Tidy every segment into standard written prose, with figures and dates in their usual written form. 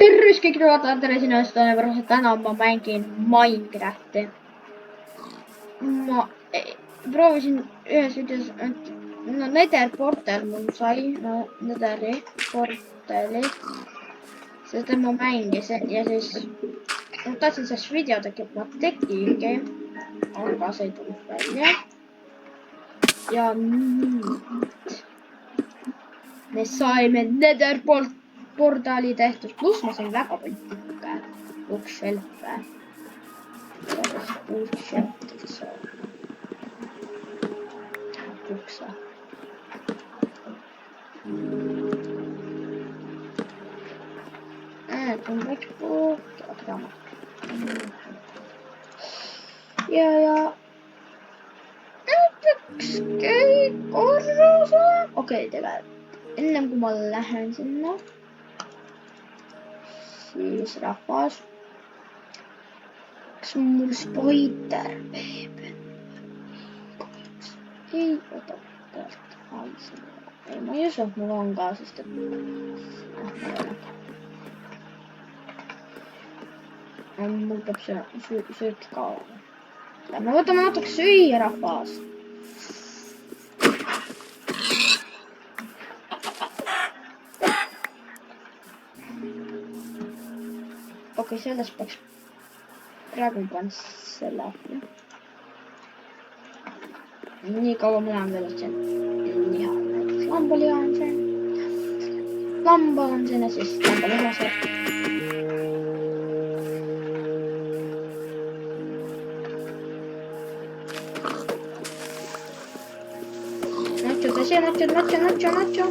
Tervis kõik vaatajad, tere sinu eest, sellepärast et täna ma mängin Minecrafti. Ma proovisin ühes videos, et no Nether portal mul sai, no Netheri portali, seda ma mängisin ja siis ma tahtsin sellest video tegema, tegigi, aga see ei tulnud välja. Ja nüüd me saime Nether portali tehtud, pluss ma sain väga palju bookshelf'e. Bukse. On backbook, raamat. Ja näiteks kõik korras on. Okei, tegelikult ennem kui ma lähen sinna, siis rahvas. Kas mul spider veeb? Ei, oota, ei, ma ei usu, et mul on ka, sest et mul peab söök ka olema. Me võtame natuke süüa, rahvas. Okei, sellest peaks praegu panna selle appi. Nii kaua ma lähen veel, et see liha, näiteks lambaliha on see. Lamba on sinna, siis lambaliha saab. Nacho.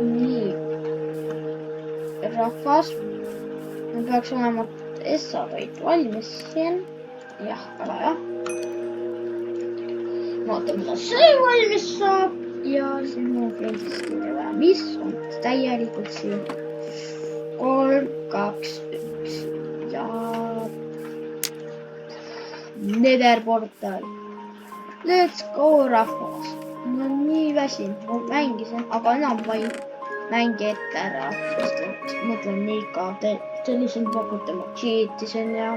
Nii. Rahvas. Me peaks olema S-toit valmis siin. Jah, väga hea. Vaatame, mida see valmis saab. Ja siis mul kliendist vaja, mis on täielikult siin. 3, 2, 1 ja Nether portal. Let's go, rahvas. Ma olen nii väsinud, ma mängisin, aga enam ma ei mängi ette ära, sest et mõtlen nii ka sellisel pakute ma cheatisin ja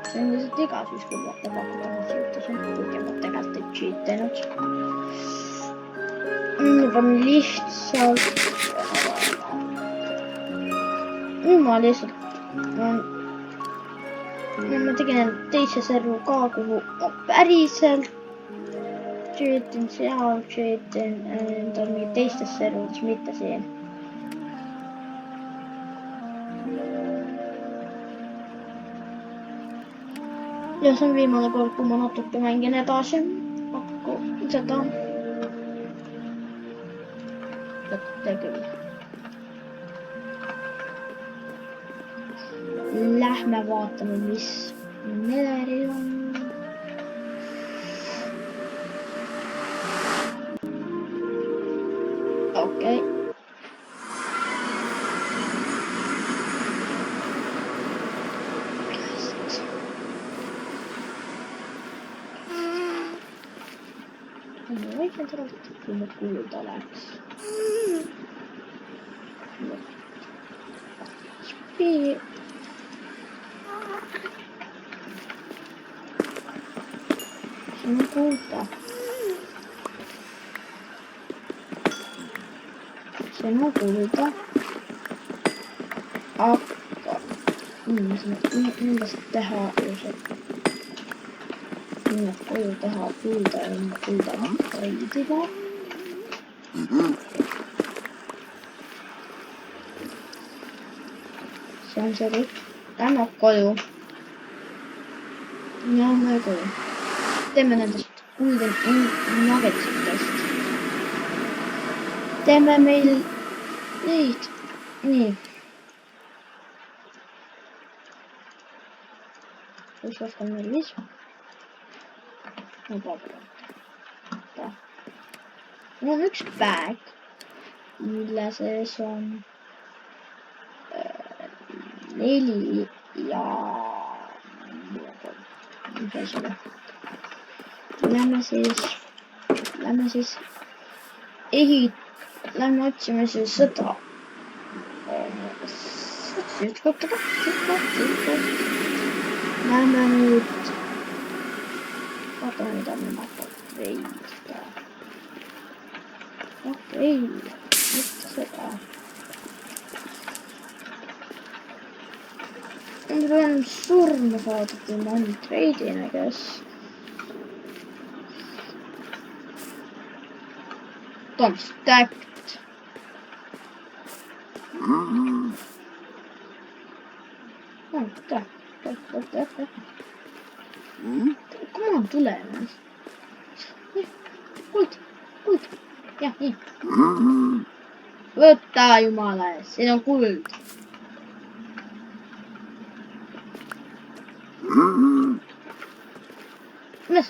see on lihtsalt igasugust, kui mõtte pakkuda ma cheatisin, kuigi ma tegelikult ei cheatinud. Nüüd on lihtsalt ma lihtsalt ma tegin teise servu ka, kuhu päriselt cheatin seal, cheatin endal mingi teistes servudes, mitte siin. Ja see on viimane kord, kui ma natuke mängin edasi. Pakku seda. Võtte küll. Lähme vaatame, mis Netheril on. Okei. Ma võisin sellest, kui ma kuulda läks. Speed. See on kuulda. See on kuulda. Aga millest teha just minna koju teha kuulda ja minna kuulda reidida. See on see kõik. Lähme koju. Lähme koju. Teeme nendest kuulden nuggetitest. Teeme meil neid. Nii. Kus oskan meil viis? No, mul on üks bag, mille sees on 4 ja mis asi oli. Lähme otsime siis seda. Lähme nüüd. Vaatame, mida me veida. Okei, mitte seda. Mul on surma saadud, ma olen treidin, I guess. Tom stacked. Come on, tule. Kuld. Jah, nii. Võta jumala ees, siin on kuld. Mees,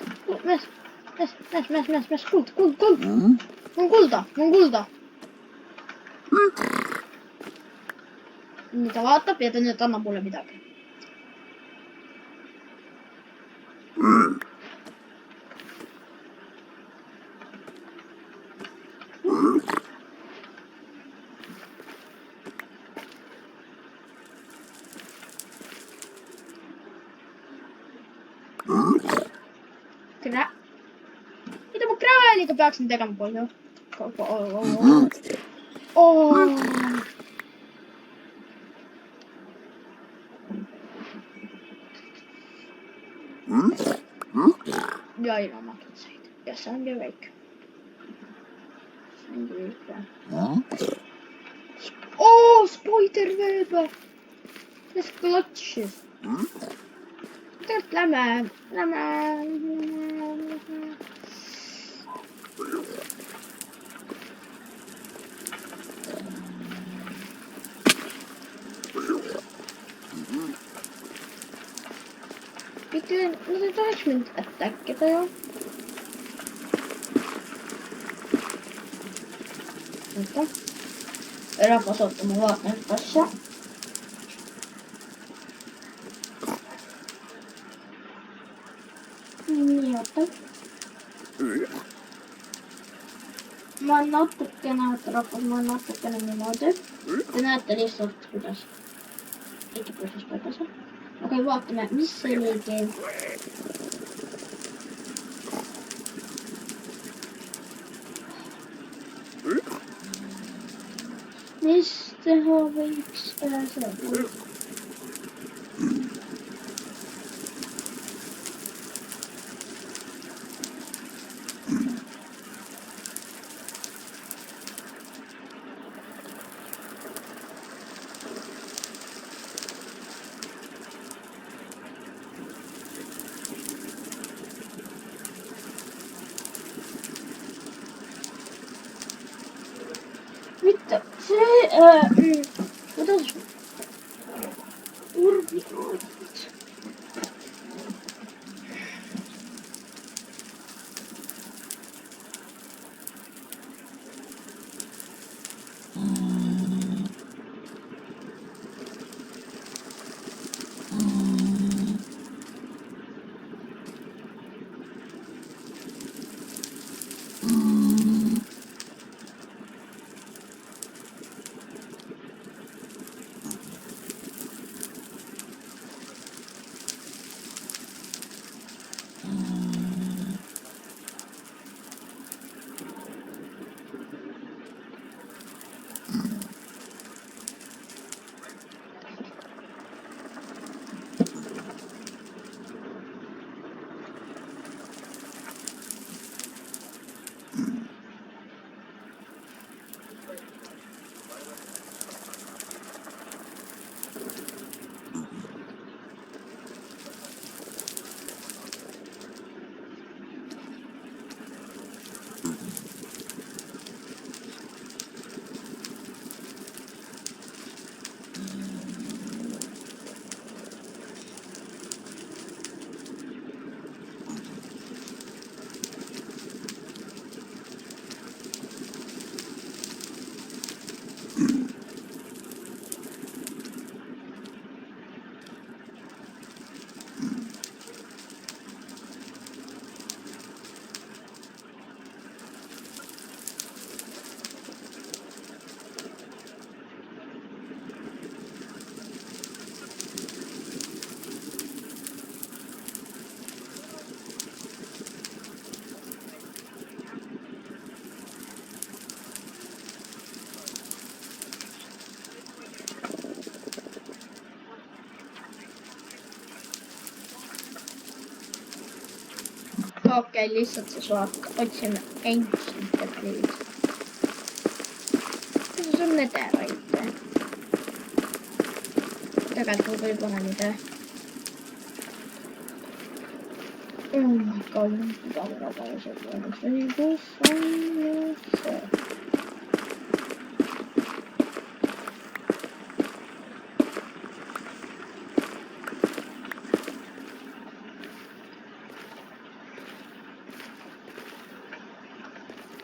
kuld. Mun kulda. Nii ta vaatab ja ta nüüd annab mulle midagi. Mida ma kraaliga peaksin tegema palju? Ja ilma makitseid. Ja see ongi väike. Spiderweb! Let's clutches. Tegelikult lähme. Nad ei tohiks mind attackida ju. Oota. Rahvas oota, ma vaatan nüüd asja. Nii, oota. Ma natukene niimoodi. Te näete lihtsalt, kuidas ekipuses paigas on. Okei, vaatame, mis see oligi. Mis teha võiks see? Mitte see, kuidas urbikud. Okei, lihtsalt siis otsime Ancient Please. See on netherite. Tegelikult võib olla nende. Oh my god, mida see õigus on see.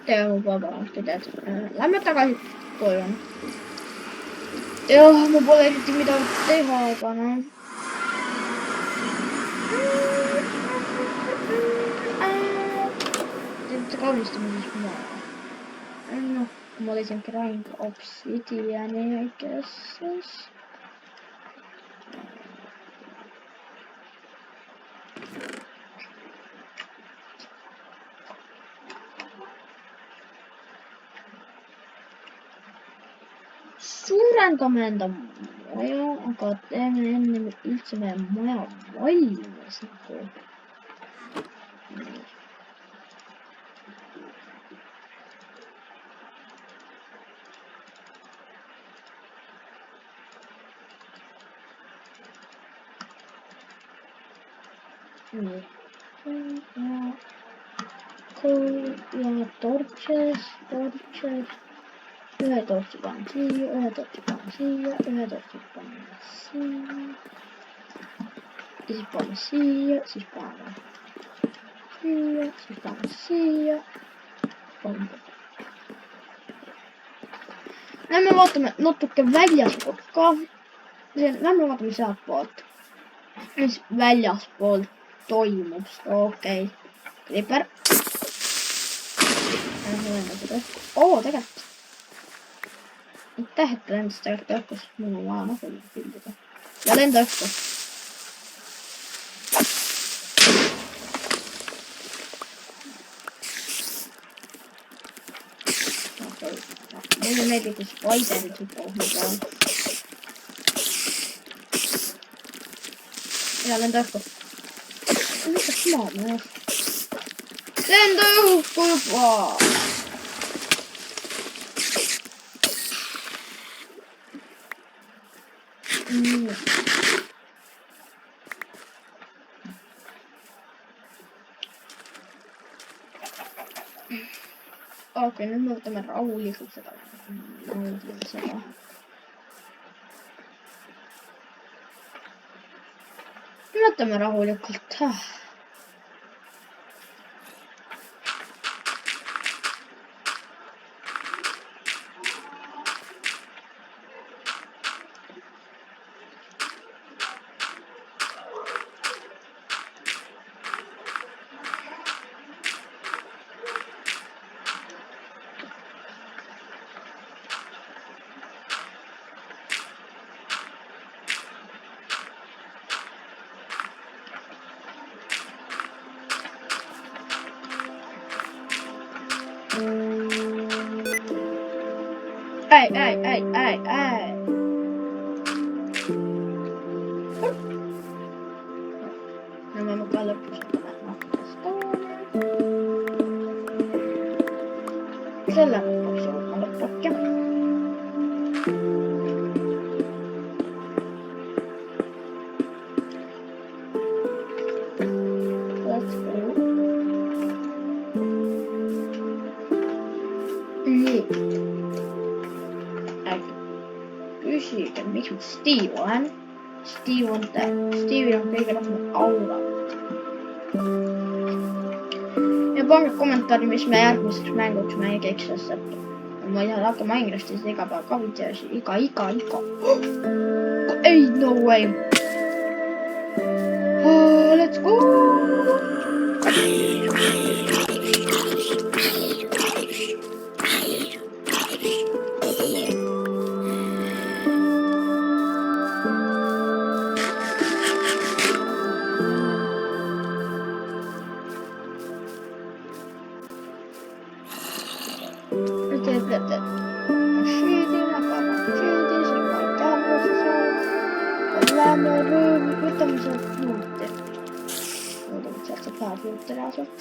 Teeme vabalt, tead. Lähme tagasi koju. Jah, ma pole eriti midagi teha, aga noh. Kaunistame siis maha. Noh, ma leisin Grind Obsidiani väikestes. Suurendame enda maja, aga teeme enne üldse meie maja valmis nagu. Nii. Ja torches. Ühe tortsi panen siia, ühe tortsi panen siia, ühe tortsi panen siia. Ja siis panen siia, siis panen siia, siis panen siia. Lähme vaatame natuke väljaspoolt ka. Lähme vaatame sealt poolt. Mis väljaspoolt toimub. Okei. Creeper. Oo, tegelikult. Aitäh, et lendas tegelikult õhkus. Mul on vaja nagu pildida. Ja lenda õhkus. Mulle meeldib, kui spiderid hüppavad mu peal. Ja lenda õhkus. Mis maad ma eest? Lenda õhku juba! Okei, nüüd me võtame rahulikult seda. Võtame rahulikult. Ei. No me hemos quedado pues selle on lõpukki. Let's go. Nii. Küsige, miks ma Steve olen. Steve'il on kõige rohkem aura. Ja pange kommentaari, mis me järgmiseks mänguks mängiks, sest et ma ei saa hakka Minecraftis iga päev ka videos. Iga. Ei, no way. Let's go. Võtame sealt juurde. Sealt saab päev juurde reaalselt.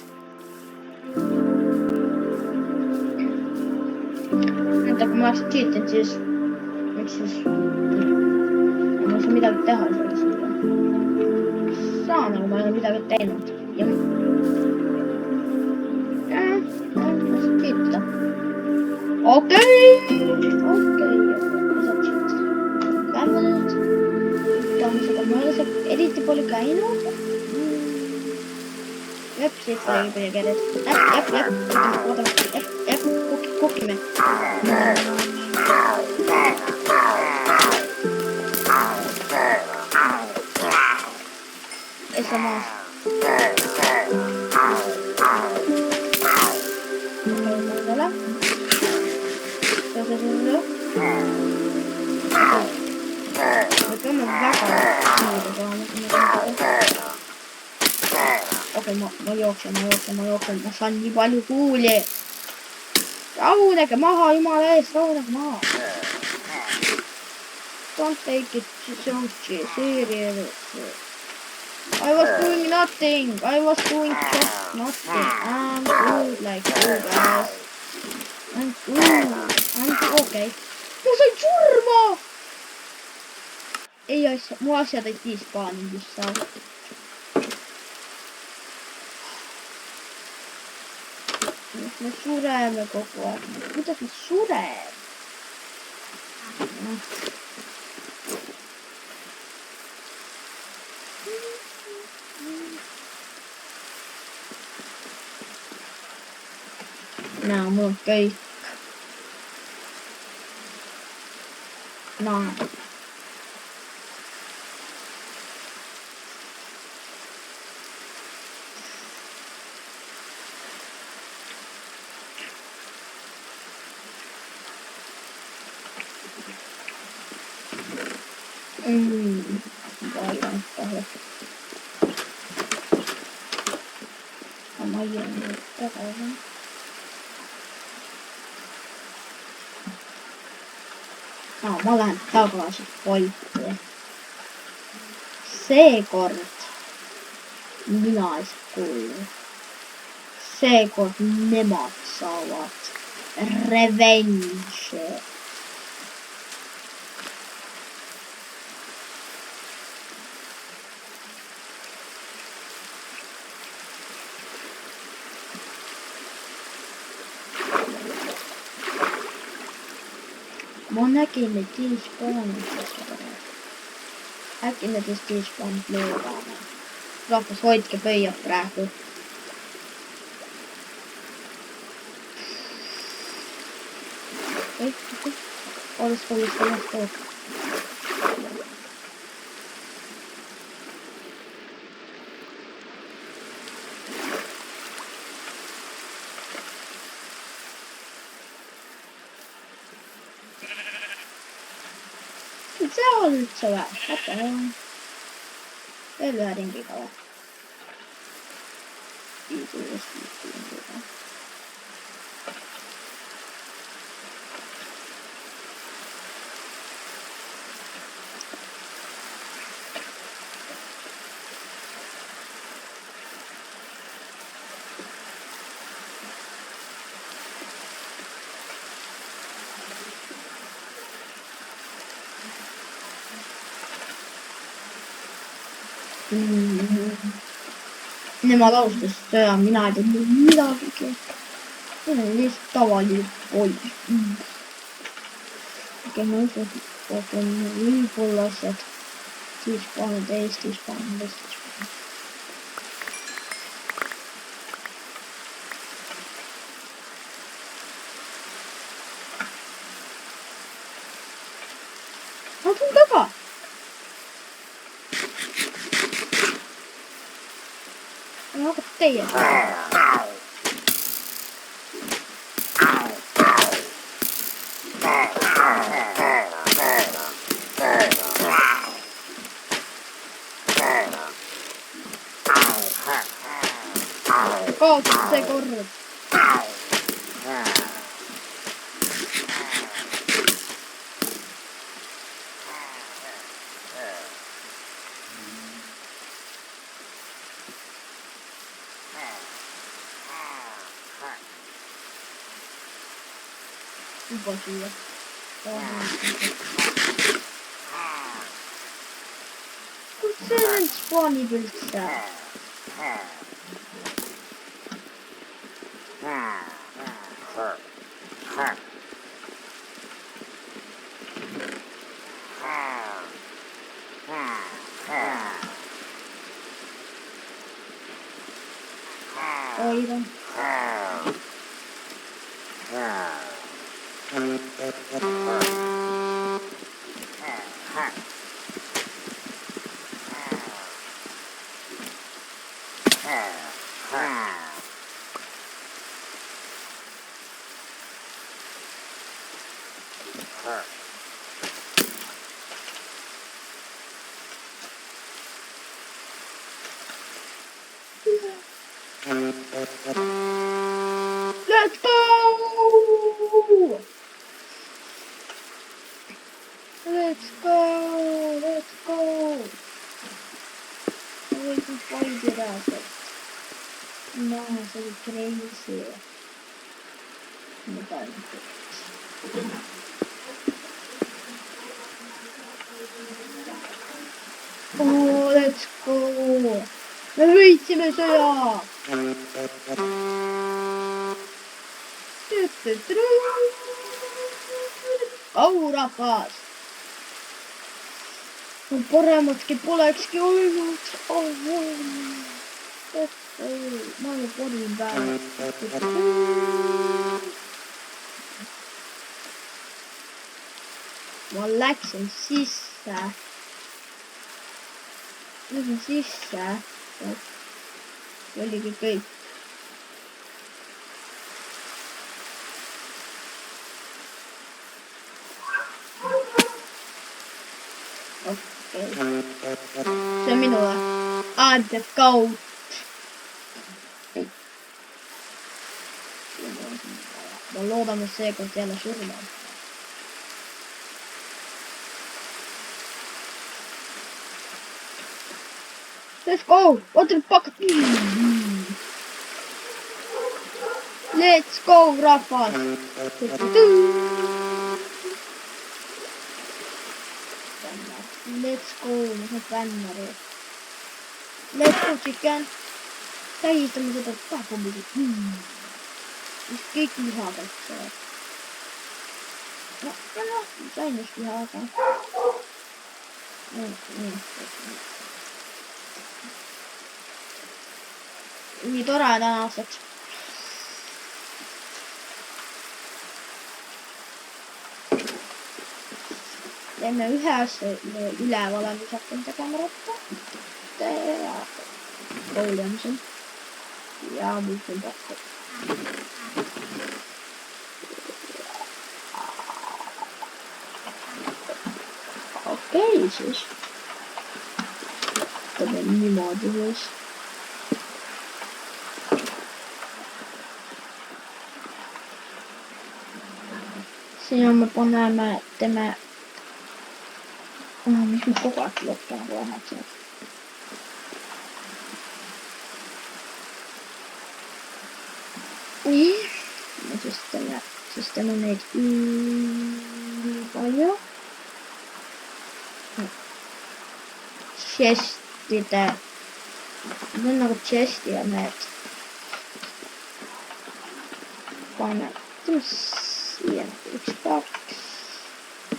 mõtle, kui ma oleksin cheatinud, siis miks siis ma ei saa midagi teha selles sulle. Saa nagu ma ei ole midagi teinud. Ja ma saan cheatida. Okei. Ma saan cheatida. Lähme nüüd. Seda ma ei ole seal eriti palju käinud. Jep, siit oli palju keered. Jep, kukime. Esa maas. Mõndale. See sulle. Me peame väga kiire saama. Okei, ma jooksen. Ma saan nii palju kuuli. Rahunege maha, jumala eest, rahunege maha. Don't take it so seriously. I was doing nothing. I was doing just nothing. I'm good like you guys. I'm good. Okay. Ma sain surma! Ei asja, mu asjad ei despaaninud just seal. Me sureme kogu aeg. Kuidas me sureme? Nào, mưa cây. Nào. Paljon paljon. Oma jäänyt takaisin. Ma lähen tagasi poikkeen. Seekord mina ei saa kuulua. Seekord nemad saavad revenge. Ma nägin neid despawnidest. Äkki nendest despawnid löödame. Rahvas, hoidke pöiad praegu. Alles. See on üldse vähe. Vaata, veel ühe ringiga või? Ringiga. Nemad alustasid sõja, mina ei teinud midagi. See on lihtsalt tavaline poiss. Okei, ma usun, et on võib-olla asjad. Siis paanud Eestis. Ma tulen taga. Aga teie. Kaotas see kord. juba süüa. kus see nüüd spawnib üldse? Oida. Let's go! Let's go! Let's go! We can find it out. No, so crazy. Oh, let's go! Me võitsime sõja! Aurahvas! Parematki polekski olnud. Ma olen parim päev. Ma läksin sisse. Läksin sisse. See oligi kõik. Okei. See on minule. I'm the goat. Ma loodan, et seekord jälle surma. Let's go! What the fuck? Let's go, rahvas! Let's go, mis on bänneri. Let's go, chicken! Tähistame seda tapumiselt. Mis kõik lihadelt see. No, sain just lihaga. Nii tore täna aastaks. Teeme ühe asja ülevale, mis hakkame tegema rotta. Ja kooliamisi. Ja muidu pakku. Okei, siis. Teeme niimoodi siis. Siin me paneme, teeme... mis me kogu aeg lõppe nagu läheksime. Nii. Ja siis teeme neid palju. Chestide. Need on nagu chesti ja need. Paneme. Siia. 1, 2.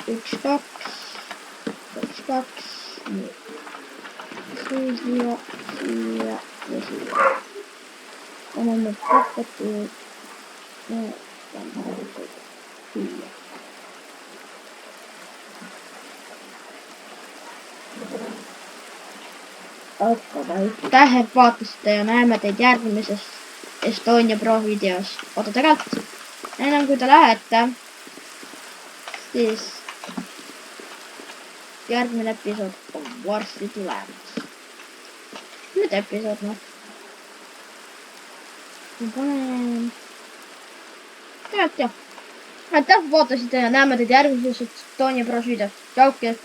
1, 2. 1, 2. Nii. Siia. Ja siia. Paneme paketti. Siia. Aitäh, et vaatasite ja näeme teid järgmises Estonia Pro videos. Oota tegelikult, enam kui te lähete, siis järgmine episood on varsti tulemas. Nüüd episood, noh. Ma panen... Tegelikult jah. Aitäh, et vaatasite ja näeme teid järgmises Estonia Pro videos. Tšauki!